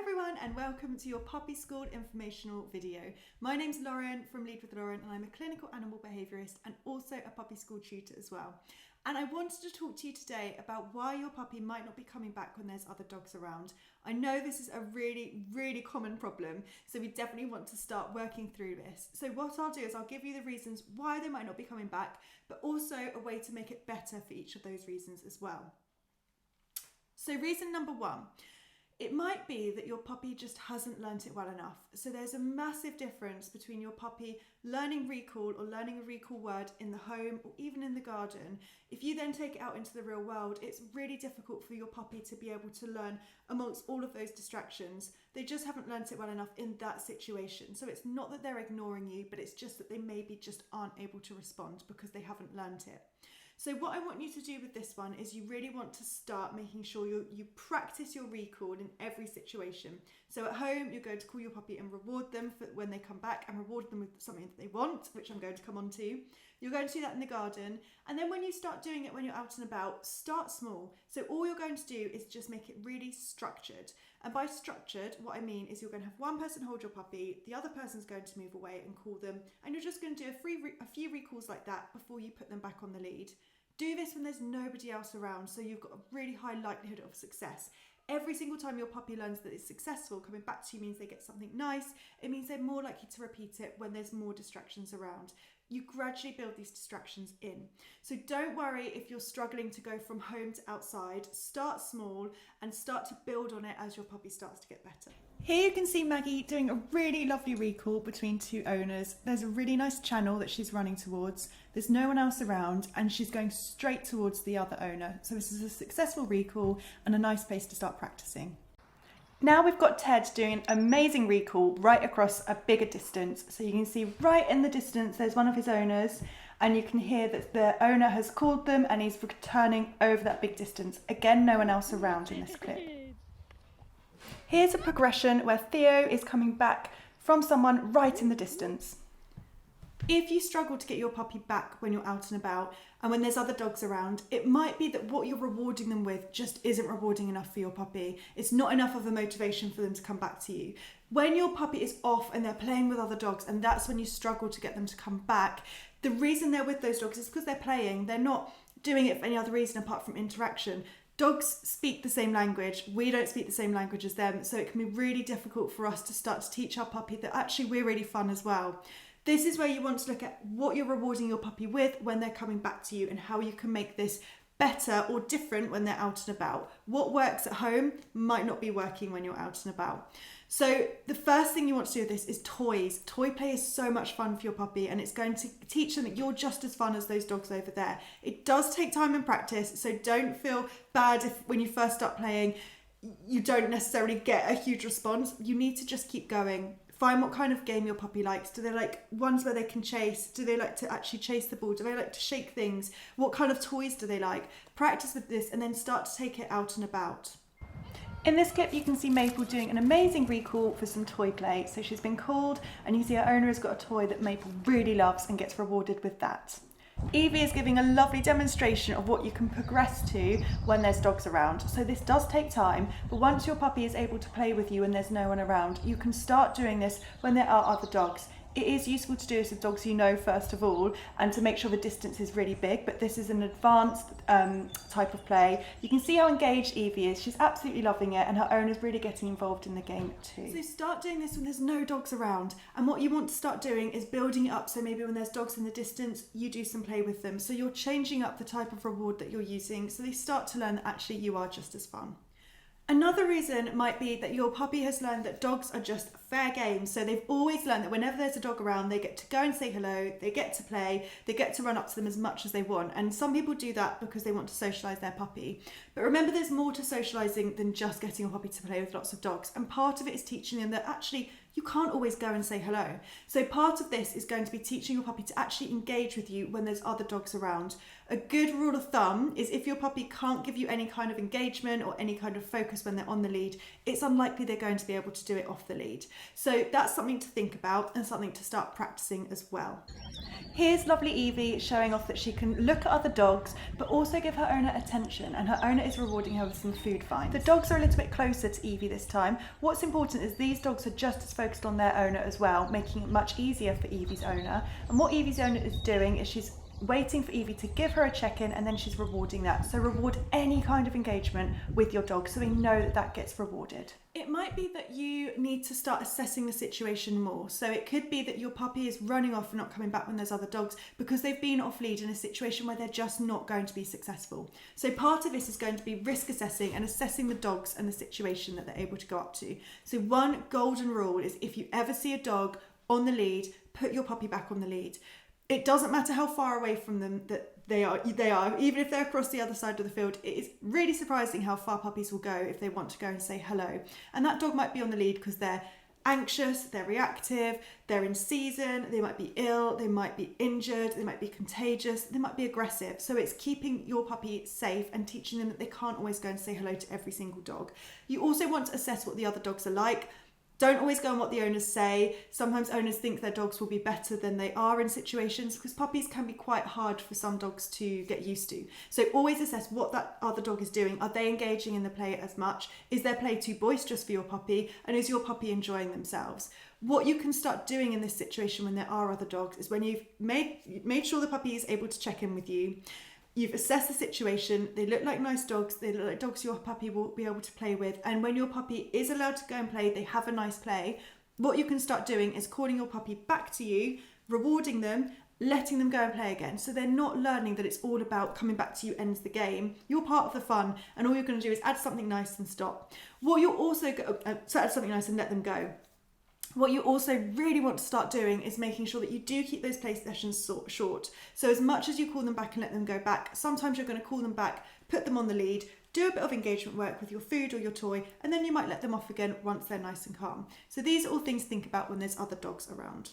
everyone and welcome to your Puppy School informational video. My name's Lauren from Lead with Lauren and I'm a clinical animal behaviourist and also a puppy school tutor as well. And I wanted to talk to you today about why your puppy might not be coming back when there's other dogs around. I know this is a really common problem, so we definitely want to start working through this. So what I'll do is I'll give you the reasons why they might not be coming back, but also a way to make it better for each of those reasons as well. So reason number one. It might be that your puppy just hasn't learnt it well enough. So there's a massive difference between your puppy learning recall or learning a recall word in the home or even in the garden. If you then take it out into the real world, it's really difficult for your puppy to be able to learn amongst all of those distractions. They just haven't learnt it well enough in that situation. So it's not that they're ignoring you, but it's just that they maybe just aren't able to respond because they haven't learnt it. So what I want you to do with this one is you really want to start making sure you practice your recall in every situation. So at home, you're going to call your puppy and reward them for when they come back and reward them with something that they want, which I'm going to come on to. You're going to do that in the garden. And then when you start doing it when you're out and about, start small. So all you're going to do is just make it really structured. And by structured, what I mean is you're going to have one person hold your puppy, the other person's going to move away and call them, and you're just going to do a few recalls like that before you put them back on the lead. Do this when there's nobody else around, so you've got a really high likelihood of success. Every single time your puppy learns that it's successful, coming back to you means they get something nice. It means they're more likely to repeat it when there's more distractions around. You gradually build these distractions in. So don't worry if you're struggling to go from home to outside. Start small and start to build on it as your puppy starts to get better. Here you can see Maggie doing a really lovely recall between two owners. There's a really nice channel that she's running towards. There's no one else around and she's going straight towards the other owner. So this is a successful recall and a nice place to start practicing. Now we've got Ted doing an amazing recall right across a bigger distance. So you can see right in the distance there's one of his owners and you can hear that the owner has called them and he's returning over that big distance. Again, no one else around in this clip. Here's a progression where Theo is coming back from someone right in the distance. If you struggle to get your puppy back when you're out and about and when there's other dogs around, it might be that what you're rewarding them with just isn't rewarding enough for your puppy. It's not enough of a motivation for them to come back to you. When your puppy is off and they're playing with other dogs and that's when you struggle to get them to come back, the reason they're with those dogs is because they're playing. They're not doing it for any other reason apart from interaction. Dogs speak the same language. We don't speak the same language as them, so it can be really difficult for us to start to teach our puppy that actually we're really fun as well. This is where you want to look at what you're rewarding your puppy with when they're coming back to you and how you can make this better or different when they're out and about. What works at home might not be working when you're out and about. So the first thing you want to do with this is toys. Toy play is so much fun for your puppy and it's going to teach them that you're just as fun as those dogs over there. It does take time and practice, so don't feel bad if when you first start playing you don't necessarily get a huge response. You need to just keep going. Find what kind of game your puppy likes. Do they like ones where they can chase? Do they like to actually chase the ball? Do they like to shake things? What kind of toys do they like? Practice with this and then start to take it out and about. In this clip, you can see Maple doing an amazing recall for some toy play. So she's been called and you see her owner has got a toy that Maple really loves and gets rewarded with that. Evie is giving a lovely demonstration of what you can progress to when there's dogs around. So this does take time, but once your puppy is able to play with you and there's no one around, you can start doing this when there are other dogs. It is useful to do this with dogs you know first of all and to make sure the distance is really big, but this is an advanced type of play. You can see how engaged Evie is. She's absolutely loving it and her owner's really getting involved in the game too. So start doing this when there's no dogs around, and what you want to start doing is building it up, so maybe when there's dogs in the distance you do some play with them. So you're changing up the type of reward that you're using so they start to learn that actually you are just as fun. Another reason might be that your puppy has learned that dogs are just fair game. So they've always learned that whenever there's a dog around, they get to go and say hello, they get to play, they get to run up to them as much as they want. And some people do that because they want to socialise their puppy. But remember, there's more to socialising than just getting your puppy to play with lots of dogs. And part of it is teaching them that actually you can't always go and say hello. So part of this is going to be teaching your puppy to actually engage with you when there's other dogs around. A good rule of thumb is if your puppy can't give you any kind of engagement or any kind of focus when they're on the lead, it's unlikely they're going to be able to do it off the lead. So that's something to think about and something to start practicing as well. Here's lovely Evie showing off that she can look at other dogs but also give her owner attention, and her owner is rewarding her with some food finds. The dogs are a little bit closer to Evie this time. What's important is these dogs are just as focused on their owner as well, making it much easier for Evie's owner. And what Evie's owner is doing is she's waiting for Evie to give her a check-in, and then she's rewarding that. So reward any kind of engagement with your dog so we know that that gets rewarded. It might be that you need to start assessing the situation more. So it could be that your puppy is running off and not coming back when there's other dogs because they've been off lead in a situation where they're just not going to be successful. So part of this is going to be risk assessing and assessing the dogs and the situation that they're able to go up to. So one golden rule is if you ever see a dog on the lead, put your puppy back on the lead. It doesn't matter how far away from them that they are, even if they're across the other side of the field. It is really surprising how far puppies will go if they want to go and say hello. And that dog might be on the lead because they're anxious, they're reactive, they're in season, they might be ill, they might be injured, they might be contagious, they might be aggressive. So it's keeping your puppy safe and teaching them that they can't always go and say hello to every single dog. You also want to assess what the other dogs are like. Don't always go on what the owners say. Sometimes owners think their dogs will be better than they are in situations because puppies can be quite hard for some dogs to get used to. So always assess what that other dog is doing. Are they engaging in the play as much? Is their play too boisterous for your puppy? And is your puppy enjoying themselves? What you can start doing in this situation when there are other dogs is when you've made sure the puppy is able to check in with you, you've assessed the situation, they look like nice dogs, they look like dogs your puppy will be able to play with, and when your puppy is allowed to go and play, they have a nice play, what you can start doing is calling your puppy back to you, rewarding them, letting them go and play again. So they're not learning that it's all about coming back to you ends the game. You're part of the fun, and all you're going to do is add something nice and stop. What you'll also add something nice and let them go. What you also really want to start doing is making sure that you do keep those play sessions short. So as much as you call them back and let them go back, sometimes you're going to call them back, put them on the lead, do a bit of engagement work with your food or your toy, and then you might let them off again once they're nice and calm. So these are all things to think about when there's other dogs around.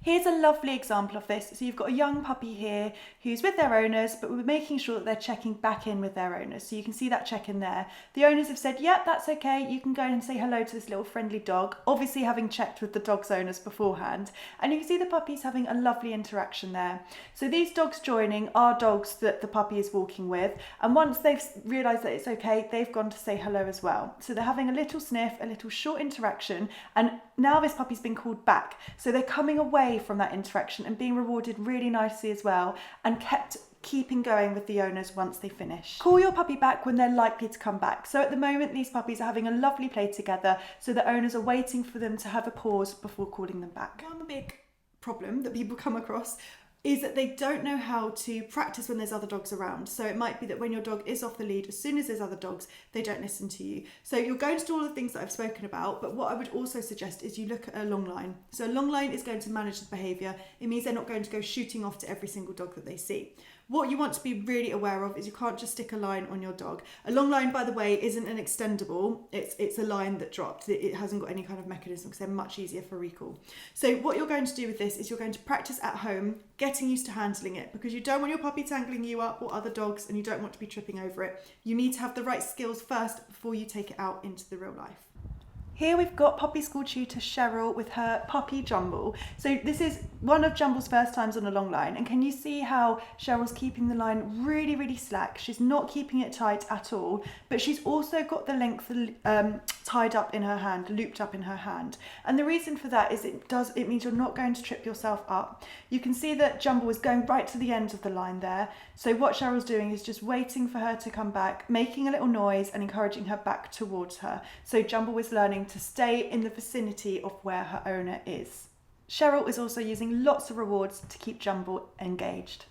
Here's a lovely example of this. So you've got a young puppy here who's with their owners, but we're making sure that they're checking back in with their owners. So you can see that check in there. The owners have said, yeah, that's okay. You can go and say hello to this little friendly dog, obviously having checked with the dog's owners beforehand. And you can see the puppy's having a lovely interaction there. So these dogs joining are dogs that the puppy is walking with. And once they've realised that it's okay, they've gone to say hello as well. So they're having a little sniff, a little short interaction, and now this puppy's been called back. So they're coming away from that interaction and being rewarded really nicely as well, and keeping going with the owners once they finish. Call your puppy back when they're likely to come back. So at the moment, these puppies are having a lovely play together, so the owners are waiting for them to have a pause before calling them back. One big problem that people come across is that they don't know how to practice when there's other dogs around. So it might be that when your dog is off the lead, as soon as there's other dogs, they don't listen to you. So you're going to do all the things that I've spoken about, but what I would also suggest is you look at a long line. So a long line is going to manage the behaviour. It means they're not going to go shooting off to every single dog that they see. What you want to be really aware of is you can't just stick a line on your dog. A long line, by the way, isn't an extendable. It's a line that dropped. It hasn't got any kind of mechanism because they're much easier for recall. So what you're going to do with this is you're going to practice at home, getting used to handling it, because you don't want your puppy tangling you up or other dogs, and you don't want to be tripping over it. You need to have the right skills first before you take it out into the real life. Here we've got puppy school tutor Cheryl with her puppy Jumble. So this is one of Jumble's first times on a long line, and can you see how Cheryl's keeping the line really, really slack? She's not keeping it tight at all, but she's also got the length tied up in her hand, looped up in her hand. And the reason for that is it means you're not going to trip yourself up. You can see that Jumble is going right to the end of the line there. So what Cheryl's doing is just waiting for her to come back, making a little noise and encouraging her back towards her. So Jumble is learning to stay in the vicinity of where her owner is. Cheryl is also using lots of rewards to keep Jumble engaged.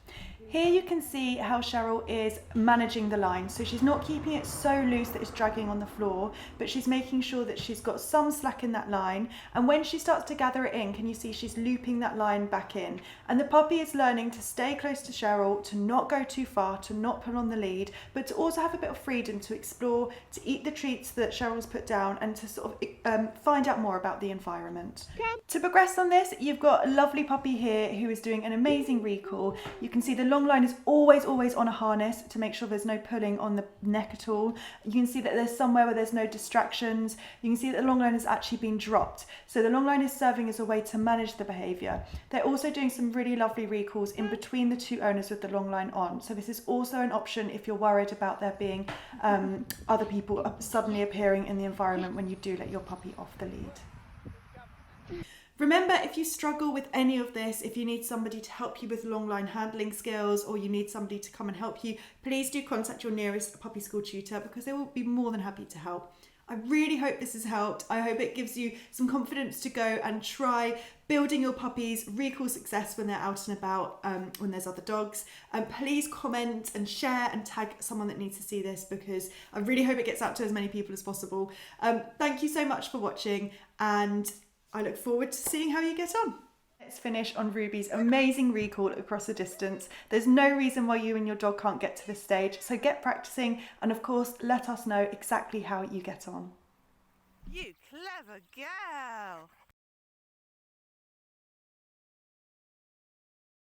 Here you can see how Cheryl is managing the line. So she's not keeping it so loose that it's dragging on the floor, but she's making sure that she's got some slack in that line. And when she starts to gather it in, can you see she's looping that line back in? And the puppy is learning to stay close to Cheryl, to not go too far, to not pull on the lead, but to also have a bit of freedom to explore, to eat the treats that Cheryl's put down, and to sort of find out more about the environment. To progress on this, you've got a lovely puppy here who is doing an amazing recall. You can see the long long line is always on a harness to make sure there's no pulling on the neck at all. You can see that there's somewhere where there's no distractions. You can see that the long line has actually been dropped. So the long line is serving as a way to manage the behaviour. They're also doing some really lovely recalls in between the two owners with the long line on. So this is also an option if you're worried about there being other people suddenly appearing in the environment when you do let your puppy off the lead. Remember, if you struggle with any of this, if you need somebody to help you with long line handling skills, or you need somebody to come and help you, please do contact your nearest puppy school tutor, because they will be more than happy to help. I really hope this has helped. I hope it gives you some confidence to go and try building your puppy's recall success when they're out and about, when there's other dogs. Please comment and share and tag someone that needs to see this, because I really hope it gets out to as many people as possible. Thank you so much for watching, and I look forward to seeing how you get on. Let's finish on Ruby's amazing recall across the distance. There's no reason why you and your dog can't get to this stage, so get practicing, and of course let us know exactly how you get on. You clever girl!